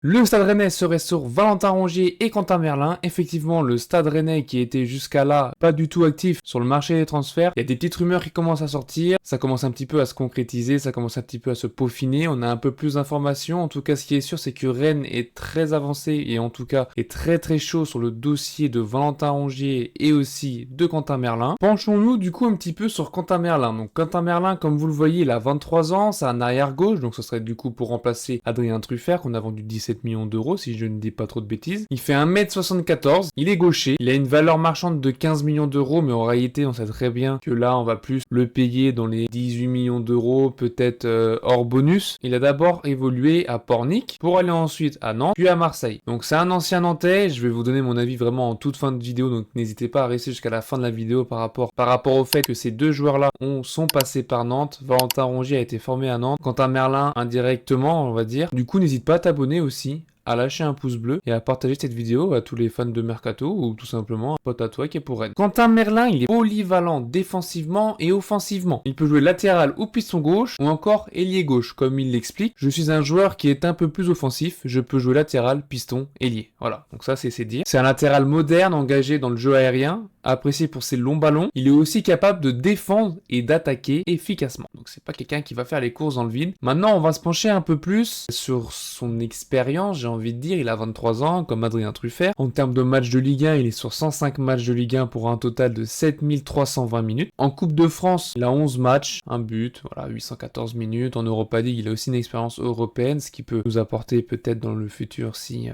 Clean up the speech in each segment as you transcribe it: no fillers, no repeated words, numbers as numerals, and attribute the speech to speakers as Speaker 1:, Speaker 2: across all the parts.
Speaker 1: Le Stade Rennais serait sur Valentin Rongier et Quentin Merlin. Effectivement, le Stade Rennais qui était jusqu'à là pas du tout actif sur le marché des transferts. Il y a des petites rumeurs qui commencent à sortir. Ça commence un petit peu à se concrétiser, ça commence un petit peu à se peaufiner. On a un peu plus d'informations. En tout cas, ce qui est sûr, c'est que Rennes est très avancé et en tout cas est très très chaud sur le dossier de Valentin Rongier et aussi de Quentin Merlin. Penchons-nous du coup un petit peu sur Quentin Merlin. Donc Quentin Merlin, comme vous le voyez, il a 23 ans, c'est un arrière gauche, donc ce serait du coup pour remplacer Adrien Truffert qu'on a vendu 17 millions d'euros si je ne dis pas trop de bêtises. Il fait 1m74, il est gaucher, il a une valeur marchande de 15 millions d'euros, mais en réalité on sait très bien que là on va plus le payer dans les 18 millions d'euros, peut-être hors bonus. Il a d'abord évolué à Pornic pour aller ensuite à Nantes, puis à Marseille. Donc c'est un ancien Nantais, je vais vous donner mon avis vraiment en toute fin de vidéo, donc n'hésitez pas à rester jusqu'à la fin de la vidéo par rapport au fait que ces deux joueurs-là sont passés par Nantes. Valentin Rongier a été formé à Nantes, Quentin Merlin indirectement on va dire. Du coup n'hésite pas à t'abonner aussi, à lâcher un pouce bleu et à partager cette vidéo à tous les fans de Mercato ou tout simplement un pote à toi qui est pour Rennes. Quentin Merlin, il est polyvalent défensivement et offensivement. Il peut jouer latéral ou piston gauche ou encore ailier gauche. Comme il l'explique, je suis un joueur qui est un peu plus offensif, je peux jouer latéral, piston, ailier. Voilà, donc ça c'est dit. C'est un latéral moderne engagé dans le jeu aérien, apprécié pour ses longs ballons. Il est aussi capable de défendre et d'attaquer efficacement. Donc c'est pas quelqu'un qui va faire les courses dans le vide. Maintenant, on va se pencher un peu plus sur son expérience, j'ai envie de dire. Il a 23 ans, comme Adrien Truffert. En termes de matchs de Ligue 1, il est sur 105 matchs de Ligue 1 pour un total de 7320 minutes. En Coupe de France, il a 11 matchs, un but, voilà, 814 minutes. En Europa League, il a aussi une expérience européenne, ce qui peut nous apporter peut-être dans le futur si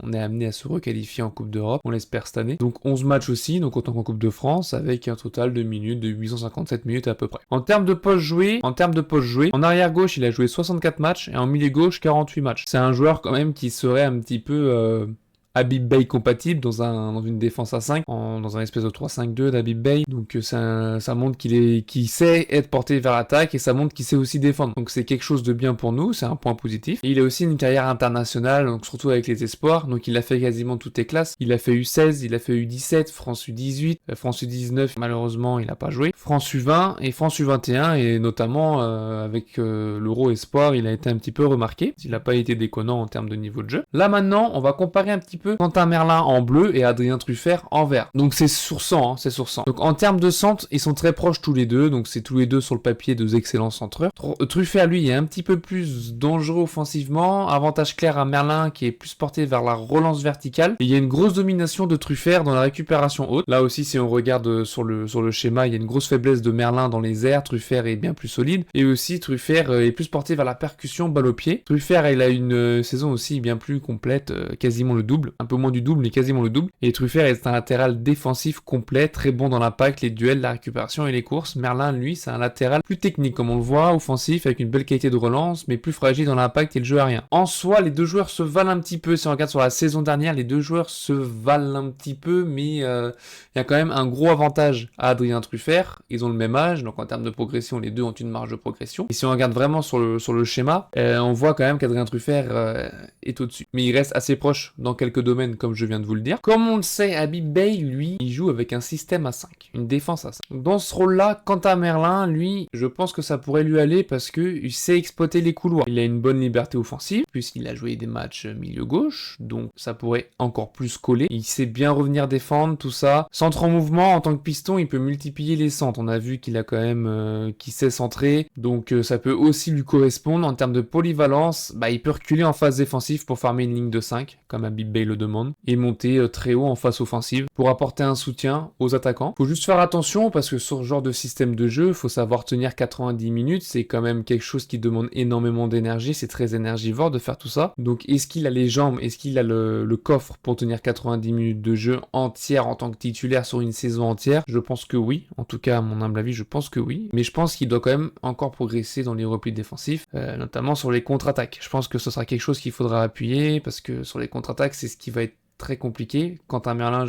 Speaker 1: on est amené à se requalifier en Coupe d'Europe. On l'espère cette année. Donc 11 matchs aussi, donc autant qu'en Coupe de France, avec un total de minutes de 857 minutes à peu près. En termes de postes joués, en arrière gauche, il a joué 64 matchs et en milieu gauche, 48 matchs. C'est un joueur quand même qui serait un petit peu Habib Beye compatible dans une défense à 5, dans un espèce de 3-5-2 d'Habib Beye. Donc ça montre qu'il sait être porté vers l'attaque et ça montre qu'il sait aussi défendre. Donc c'est quelque chose de bien pour nous, c'est un point positif. Et il a aussi une carrière internationale, donc surtout avec les espoirs. Donc il a fait quasiment toutes les classes. Il a fait U16, il a fait U17, France U18, France U19, malheureusement il n'a pas joué. France U20 et France U21 et notamment avec l'Euro Espoir, il a été un petit peu remarqué. Il n'a pas été déconnant en termes de niveau de jeu. Là maintenant, on va comparer un petit peu Quentin Merlin en bleu et Adrien Truffert en vert. Donc c'est sur 100, c'est sur 100. Donc en termes de centre, ils sont très proches tous les deux, donc c'est tous les deux sur le papier deux excellents centreurs. Truffert lui est un petit peu plus dangereux offensivement, avantage clair à Merlin qui est plus porté vers la relance verticale. Et il y a une grosse domination de Truffert dans la récupération haute. Là aussi si on regarde sur le schéma, il y a une grosse faiblesse de Merlin dans les airs, Truffert est bien plus solide. Et aussi Truffert est plus porté vers la percussion balle au pied. Truffert il a une saison aussi bien plus complète, quasiment le double. Un peu moins du double, mais quasiment le double. Et Truffert est un latéral défensif complet, très bon dans l'impact, les duels, la récupération et les courses. Merlin, lui, c'est un latéral plus technique, comme on le voit, offensif, avec une belle qualité de relance, mais plus fragile dans l'impact et le jeu aérien. En soi, les deux joueurs se valent un petit peu. Si on regarde sur la saison dernière, les deux joueurs se valent un petit peu, mais il y a quand même un gros avantage à Adrien Truffert. Ils ont le même âge, donc en termes de progression, les deux ont une marge de progression. Et si on regarde vraiment sur le schéma, on voit quand même qu'Adrien Truffert est au-dessus. Mais il reste assez proche dans quelques domaines comme je viens de vous le dire. Comme on le sait, Habib Beye, lui, il joue avec un système à 5, une défense à 5. Dans ce rôle-là, Quentin Merlin, lui, je pense que ça pourrait lui aller parce que il sait exploiter les couloirs. Il a une bonne liberté offensive, puisqu'il a joué des matchs milieu gauche, donc ça pourrait encore plus coller. Il sait bien revenir défendre, tout ça. Centre en mouvement, en tant que piston, il peut multiplier les centres. On a vu qu'il a quand même, qu'il sait centrer, donc ça peut aussi lui correspondre. En termes de polyvalence, il peut reculer en phase défensive pour farmer une ligne de 5, comme Habib Beye le demande, et monter très haut en phase offensive pour apporter un soutien aux attaquants. Faut juste faire attention parce que sur ce genre de système de jeu, faut savoir tenir 90 minutes, c'est quand même quelque chose qui demande énormément d'énergie, c'est très énergivore de faire tout ça. Donc est-ce qu'il a les jambes, est-ce qu'il a le coffre pour tenir 90 minutes de jeu entière en tant que titulaire sur une saison entière? Je pense que oui, en tout cas à mon humble avis, je pense que oui, mais je pense qu'il doit quand même encore progresser dans les replis défensifs, notamment sur les contre-attaques. Je pense que ce sera quelque chose qu'il faudra appuyer parce que sur les contre-attaques, c'est ce qui va être très compliqué. Quentin Merlin,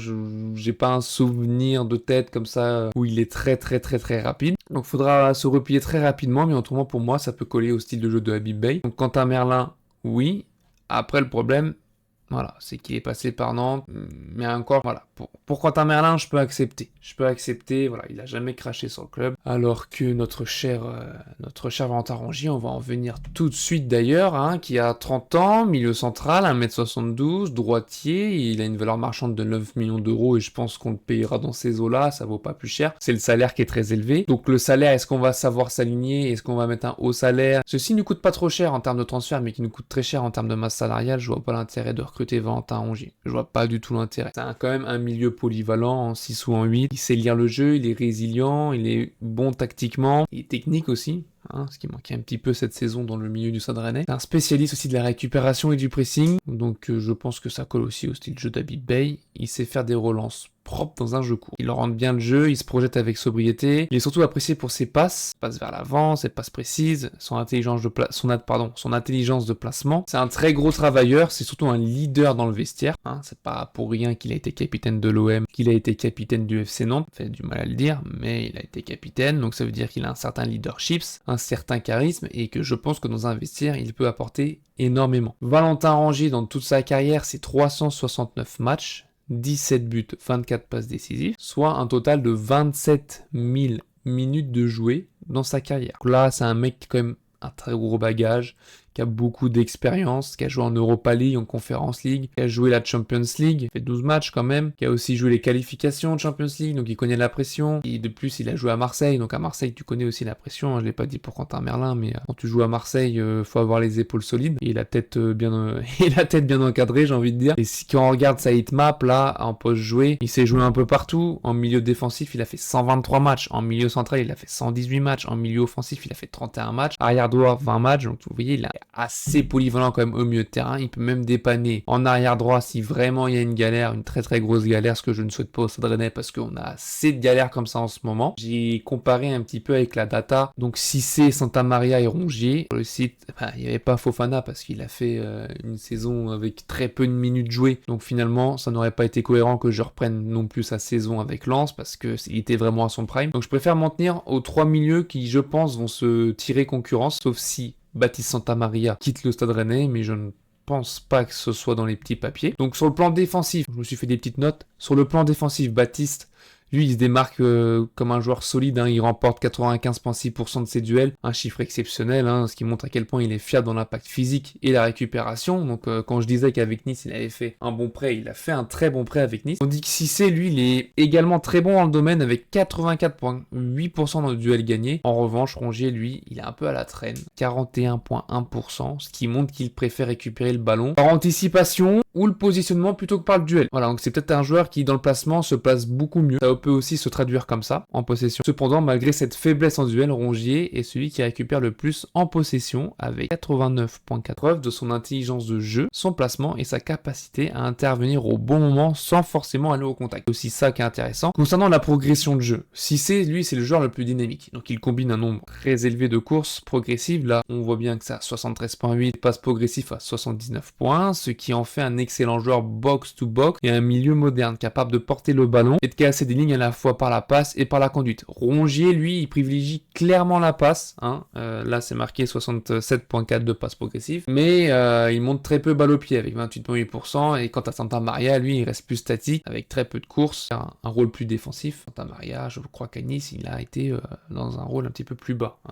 Speaker 1: j'ai pas un souvenir de tête comme ça où il est très rapide. Donc faudra se replier très rapidement, mais autrement pour moi ça peut coller au style de jeu de Habib Beye. Donc Quentin Merlin, oui. Après le problème, Voilà, c'est qu'il est passé par Nantes, mais encore, voilà, pour Quentin Merlin, je peux accepter, voilà, il a jamais craché sur le club, alors que notre cher Valentin Rongier, on va en venir tout de suite d'ailleurs, hein, qui a 30 ans, milieu central, 1m72, droitier, il a une valeur marchande de 9 millions d'euros et je pense qu'on le payera dans ces eaux-là, ça vaut pas plus cher, c'est le salaire qui est très élevé, donc le salaire, est-ce qu'on va savoir s'aligner, est-ce qu'on va mettre un haut salaire, ceci ne coûte pas trop cher en termes de transfert, mais qui nous coûte très cher en termes de masse salariale, je vois pas l'intérêt de recruter Valentin Rongier. Je vois pas du tout l'intérêt. C'est quand même un milieu polyvalent en 6 ou en 8. Il sait lire le jeu, il est résilient, il est bon tactiquement, il est technique aussi. Hein, ce qui manquait un petit peu cette saison dans le milieu du Stade Rennais. C'est un spécialiste aussi de la récupération et du pressing, donc je pense que ça colle aussi au style de jeu d'Habib Bey. Il sait faire des relances propres dans un jeu court. Il rentre bien le jeu, il se projette avec sobriété. Il est surtout apprécié pour ses passes vers l'avant, ses passes précises, son intelligence de placement. C'est un très gros travailleur, c'est surtout un leader dans le vestiaire. Hein, c'est pas pour rien qu'il a été capitaine de l'OM, qu'il a été capitaine du FC Nantes. Ça fait du mal à le dire, mais il a été capitaine, donc ça veut dire qu'il a un certain leadership, un certain charisme et que je pense que dans un vestiaire, il peut apporter énormément. Valentin Rongier, dans toute sa carrière, c'est 369 matchs, 17 buts, 24 passes décisives, soit un total de 27 000 minutes de jouer dans sa carrière. Donc là, c'est un mec qui a quand même un très gros bagage, qui a beaucoup d'expérience, qui a joué en Europa League, en Conference League, qui a joué la Champions League, fait 12 matchs quand même, qui a aussi joué les qualifications de Champions League, donc il connaît la pression, et de plus il a joué à Marseille, donc à Marseille tu connais aussi la pression, je l'ai pas dit pour Quentin Merlin, mais quand tu joues à Marseille, faut avoir les épaules solides, et la tête bien encadrée, j'ai envie de dire, et quand on regarde sa hitmap, là, en poste joué, il s'est joué un peu partout, en milieu défensif, il a fait 123 matchs, en milieu central, il a fait 118 matchs, en milieu offensif, il a fait 31 matchs, arrière droit, 20 matchs, donc vous voyez, il a assez polyvalent quand même au milieu de terrain, il peut même dépanner en arrière droit si vraiment il y a une galère, une très très grosse galère, ce que je ne souhaite pas au Stade Rennais parce qu'on a assez de galères comme ça en ce moment. J'ai comparé un petit peu avec la data, donc Cissé, Santa Maria et Rongier. Sur le site, il n'y avait pas Fofana parce qu'il a fait une saison avec très peu de minutes jouées, donc finalement ça n'aurait pas été cohérent que je reprenne non plus sa saison avec Lens parce qu'il était vraiment à son prime. Donc je préfère m'en tenir aux trois milieux qui je pense vont se tirer concurrence, sauf si Baptiste Santamaria quitte le Stade Rennais, mais je ne pense pas que ce soit dans les petits papiers. Donc sur le plan défensif, je me suis fait des petites notes. Sur le plan défensif, Baptiste, lui, il se démarque comme un joueur solide, hein. Il remporte 95,6% de ses duels, un chiffre exceptionnel, hein, ce qui montre à quel point il est fiable dans l'impact physique et la récupération. Donc quand je disais qu'avec Nice, il avait fait un bon prêt, il a fait un très bon prêt avec Nice. On dit que Cissé, lui, il est également très bon dans le domaine avec 84,8% dans le duel gagné. En revanche, Rongier, lui, il est un peu à la traîne, 41,1%, ce qui montre qu'il préfère récupérer le ballon par anticipation ou le positionnement plutôt que par le duel. Voilà, donc c'est peut-être un joueur qui, dans le placement, se place beaucoup mieux. Ça peut aussi se traduire comme ça, en possession. Cependant, malgré cette faiblesse en duel, Rongier est celui qui récupère le plus en possession, avec 89,4 preuve de son intelligence de jeu, son placement et sa capacité à intervenir au bon moment sans forcément aller au contact. C'est aussi ça qui est intéressant. Concernant la progression de jeu, Cissé, lui, c'est le joueur le plus dynamique. Donc il combine un nombre très élevé de courses progressives. Là, on voit bien que ça a 73,8, passe progressif à 79,1, ce qui en fait un excellent joueur box-to-box et un milieu moderne capable de porter le ballon et de casser des lignes à la fois par la passe et par la conduite. Rongier, lui, il privilégie clairement la passe. Hein. Là, c'est marqué 67,4 de passe progressive, mais il monte très peu balle au pied avec 28,8%. Et quant à Santa Maria, lui, il reste plus statique avec très peu de courses, un rôle plus défensif. Santa Maria, je crois qu'à Nice, il a été dans un rôle un petit peu plus bas, un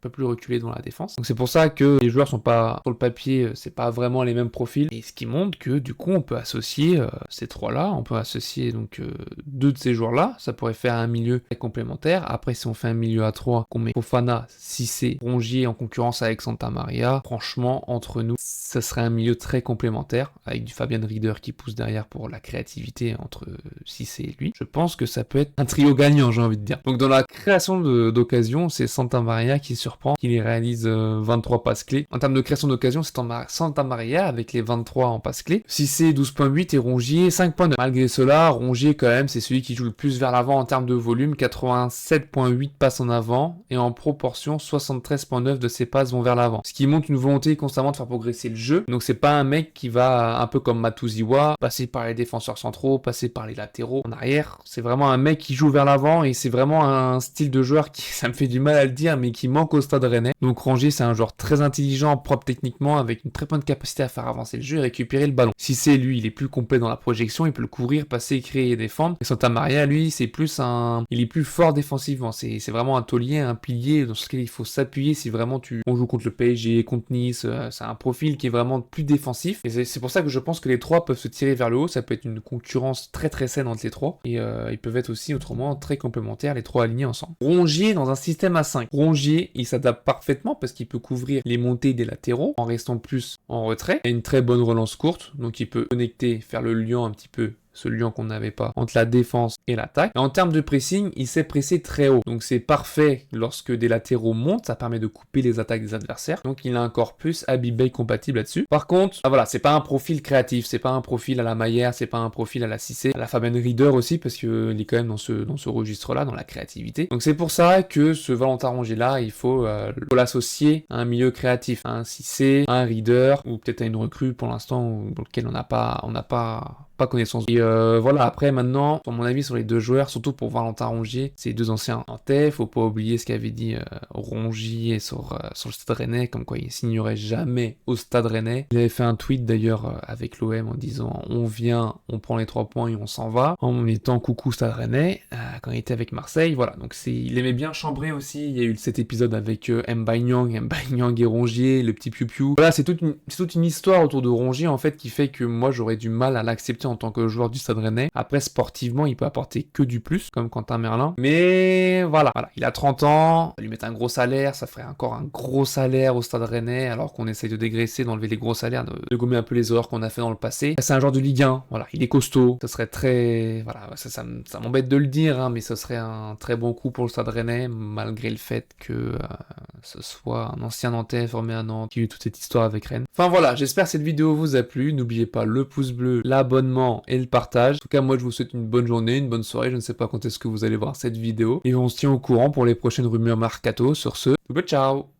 Speaker 1: peu plus reculé dans la défense. Donc c'est pour ça que les joueurs sont pas sur le papier, c'est pas vraiment les mêmes profils, et ce qui montre que du coup on peut associer ces trois-là, on peut associer donc deux de ces joueurs-là, ça pourrait faire un milieu très complémentaire. Après si on fait un milieu à 3, qu'on met Fofana, Cissé, Rongier en concurrence avec Santa Maria, franchement entre nous, ça serait un milieu très complémentaire, avec du Fabian Rieder qui pousse derrière pour la créativité entre Cissé et lui. Je pense que ça peut être un trio gagnant, j'ai envie de dire. Donc dans la création d'occasion, c'est Santa Maria qui surprend, qui les réalise 23 passes clés. En termes de création d'occasion, c'est Santa Maria avec les 23 en passes clés. Cissé 12,8 et Rongier 5,9. Malgré cela, Rongier quand même, c'est celui qui joue le plus vers l'avant en termes de volume, 87,8 passes en avant et en proportion 73,9 de ses passes vont vers l'avant. Ce qui montre une volonté constamment de faire progresser le jeu. Donc c'est pas un mec qui va un peu comme Matuziwa passer par les défenseurs centraux, passer par les latéraux en arrière. C'est vraiment un mec qui joue vers l'avant et c'est vraiment un style de joueur qui, ça me fait du mal à le dire, mais qui manque au Stade Rennais. Donc Rongier, c'est un joueur très intelligent, propre techniquement, avec une très bonne capacité à faire avancer le jeu et récupérer le ballon. Cissé, lui, il est plus complet dans la projection, il peut le couvrir, passer, créer et défendre. Et Santamaria, lui, c'est plus il est plus fort défensivement. C'est vraiment un taulier, un pilier dans lequel il faut s'appuyer si vraiment on joue contre le PSG, contre Nice. C'est un profil qui est vraiment plus défensif. Et c'est pour ça que je pense que les trois peuvent se tirer vers le haut. Ça peut être une concurrence très très saine entre les trois. Et ils peuvent être aussi autrement très complémentaires, les trois alignés ensemble. Rongier dans un système à 5. Rongier, il s'adapte parfaitement parce qu'il peut couvrir les montées des latéraux en restant plus en retrait. Il a une très bonne relance courte, donc il peut connecter, faire le lien un petit peu, ce lien qu'on n'avait pas entre la défense et l'attaque. Et en termes de pressing, il sait presser très haut. Donc c'est parfait lorsque des latéraux montent, ça permet de couper les attaques des adversaires. Donc il a un corpus Abibay compatible là-dessus. Par contre, voilà, c'est pas un profil créatif, c'est pas un profil à la Maillère, c'est pas un profil à la Cissé, à la Fabian Rieder aussi, parce qu'il est quand même dans ce registre-là, dans la créativité. Donc c'est pour ça que ce Valentin Rongier-là, il faut l'associer à un milieu créatif, à un Cissé, à un Rieder, ou peut-être à une recrue pour l'instant, pour lequel on n'a pas connaissance. Et voilà, après maintenant, pour mon avis sur les deux joueurs, surtout pour Valentin Rongier, c'est deux anciens nantais, faut pas oublier ce qu'avait dit Rongier sur le Stade Rennais, comme quoi il signerait jamais au Stade Rennais. Il avait fait un tweet d'ailleurs avec l'OM en disant on vient, on prend les 3 points et on s'en va, en étant coucou Stade Rennais, quand il était avec Marseille, voilà, donc il aimait bien chambrer aussi. Il y a eu cet épisode avec Mbaye Niang et Rongier, le petit piou-piou. Voilà, c'est toute une histoire autour de Rongier en fait qui fait que moi j'aurais du mal à l'accepter en tant que joueur du Stade Rennais. Après, sportivement, il peut apporter que du plus, comme Quentin Merlin. Mais voilà, il a 30 ans, on va lui mettre un gros salaire, ça ferait encore un gros salaire au Stade Rennais, alors qu'on essaye de dégraisser, d'enlever les gros salaires, de gommer un peu les erreurs qu'on a fait dans le passé. C'est un joueur de Ligue 1, voilà, il est costaud, ça serait très... Voilà, ça m'embête de le dire, hein, mais ce serait un très bon coup pour le Stade Rennais, malgré le fait que ce soit un ancien Nantais formé à Nantes, qui a eu toute cette histoire avec Rennes. Enfin voilà, j'espère que cette vidéo vous a plu, n'oubliez pas le pouce bleu, l'abonnement et le partage. En tout cas, moi je vous souhaite une bonne journée, une bonne soirée, je ne sais pas quand est-ce que vous allez voir cette vidéo. Et on se tient au courant pour les prochaines rumeurs mercato. Sur ce, ciao.